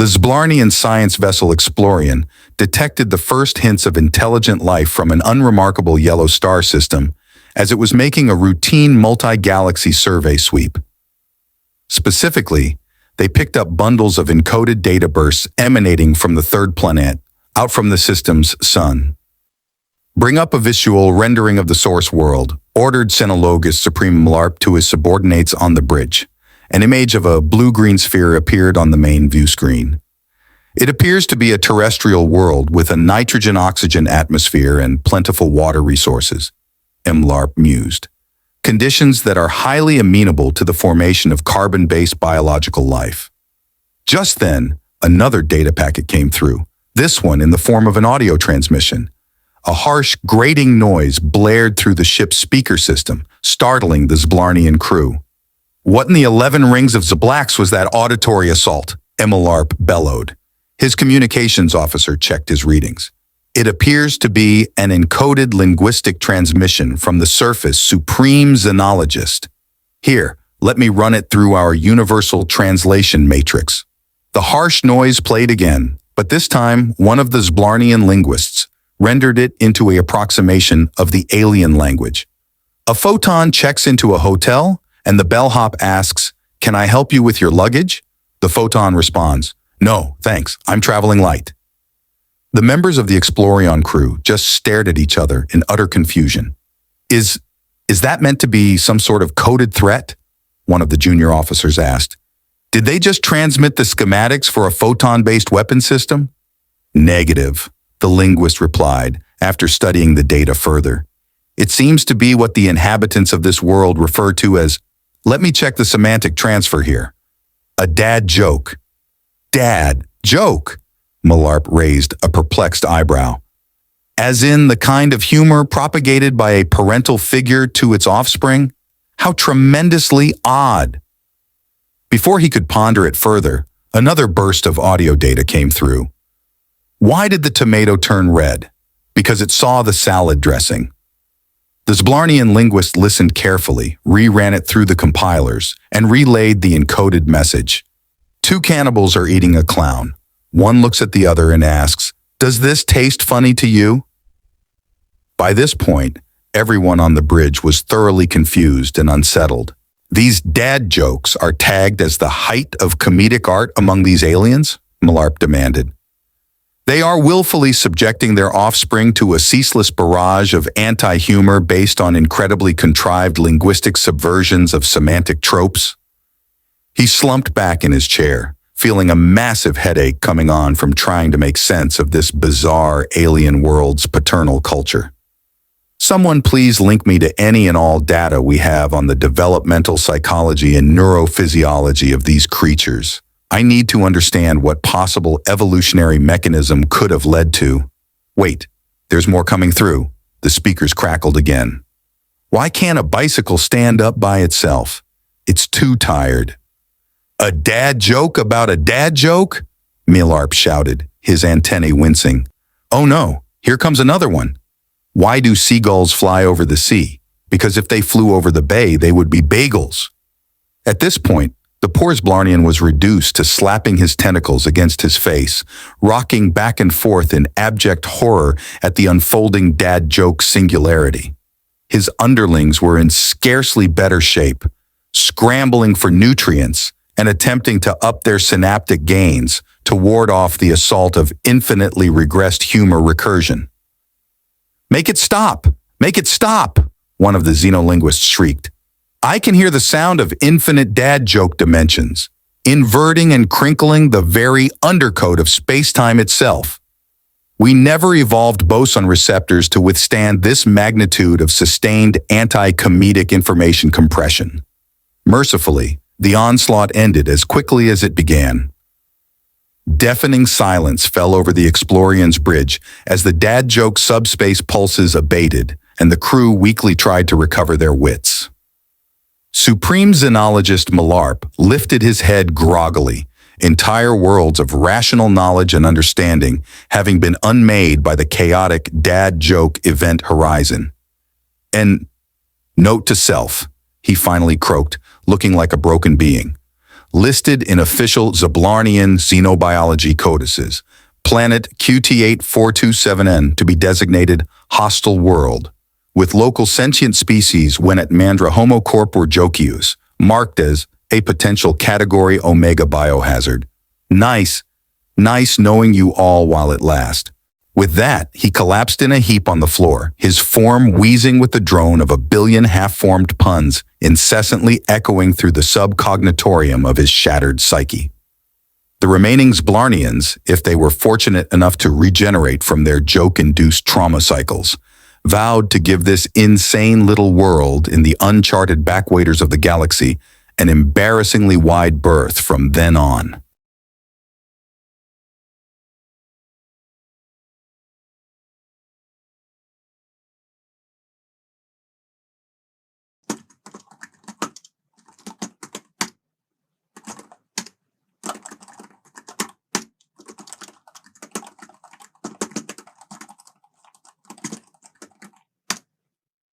The Zblarnian science vessel Explorian detected the first hints of intelligent life from an unremarkable yellow star system as it was making a routine multi-galaxy survey sweep. Specifically, they picked up bundles of encoded data bursts emanating from the third planet, out from the system's sun. "Bring up a visual rendering of the source world," ordered Senologus Supreme Malarp to his subordinates on the bridge. An image of a blue-green sphere appeared on the main view screen. "It appears to be a terrestrial world with a nitrogen-oxygen atmosphere and plentiful water resources," Mlarp mused. "Conditions that are highly amenable to the formation of carbon-based biological life." Just then, another data packet came through, this one in the form of an audio transmission. A harsh, grating noise blared through the ship's speaker system, startling the Zblarnian crew. "What in the 11 rings of Zblax was that auditory assault?" Mlarp bellowed. His communications officer checked his readings. "It appears to be an encoded linguistic transmission from the surface Supreme Xenologist. Here, let me run it through our universal translation matrix." The harsh noise played again, but this time one of the Zblarnian linguists rendered it into an approximation of the alien language. A photon checks into a hotel, and the bellhop asks, "Can I help you with your luggage?" The photon responds, "No, thanks, I'm traveling light." The members of the Explorion crew just stared at each other in utter confusion. Is that meant to be some sort of coded threat?" one of the junior officers asked. "Did they just transmit the schematics for a photon-based weapon system?" "Negative," the linguist replied, after studying the data further. "It seems to be what the inhabitants of this world refer to as, let me check the semantic transfer here, a dad joke." "Dad joke?" Malarp raised a perplexed eyebrow. "As in the kind of humor propagated by a parental figure to its offspring? How tremendously odd." Before he could ponder it further, another burst of audio data came through. "Why did the tomato turn red? Because it saw the salad dressing." The Zblarnian linguist listened carefully, reran it through the compilers, and relayed the encoded message. "Two cannibals are eating a clown. One looks at the other and asks, 'Does this taste funny to you?'" By this point, everyone on the bridge was thoroughly confused and unsettled. "These dad jokes are tagged as the height of comedic art among these aliens?" Malarp demanded. "They are willfully subjecting their offspring to a ceaseless barrage of anti-humor based on incredibly contrived linguistic subversions of semantic tropes." He slumped back in his chair, feeling a massive headache coming on from trying to make sense of this bizarre alien world's paternal culture. "Someone please link me to any and all data we have on the developmental psychology and neurophysiology of these creatures. I need to understand what possible evolutionary mechanism could have led to—" "Wait, there's more coming through," the speakers crackled again. "Why can't a bicycle stand up by itself? It's too tired." "A dad joke about a dad joke?" Malarp shouted, his antennae wincing. "Oh no, here comes another one. Why do seagulls fly over the sea? Because if they flew over the bay, they would be bagels." At this point, the poor Zblarnian was reduced to slapping his tentacles against his face, rocking back and forth in abject horror at the unfolding dad joke singularity. His underlings were in scarcely better shape, scrambling for nutrients and attempting to up their synaptic gains to ward off the assault of infinitely regressed humor recursion. "Make it stop! Make it stop!" one of the xenolinguists shrieked. "I can hear the sound of infinite dad joke dimensions, inverting and crinkling the very undercoat of space-time itself. We never evolved boson receptors to withstand this magnitude of sustained anti-comedic information compression." Mercifully, the onslaught ended as quickly as it began. Deafening silence fell over the Explorian's bridge as the dad joke subspace pulses abated and the crew weakly tried to recover their wits. Supreme Xenologist Malarp lifted his head groggily, entire worlds of rational knowledge and understanding having been unmade by the chaotic dad joke event horizon. "And note to self," he finally croaked, looking like a broken being. listed in official Zablarnian xenobiology codices. Planet QT8427N to be designated hostile world, with local sentient species when at Mandra Homo corpor jocius, marked as a potential Category Omega biohazard. Nice knowing you all while it lasts. With that, he collapsed in a heap on the floor, his form wheezing with the drone of a billion half-formed puns incessantly echoing through the subcognitorium of his shattered psyche. The remaining Zblarnians, if they were fortunate enough to regenerate from their joke-induced trauma cycles, vowed to give this insane little world in the uncharted backwaters of the galaxy an embarrassingly wide berth from then on.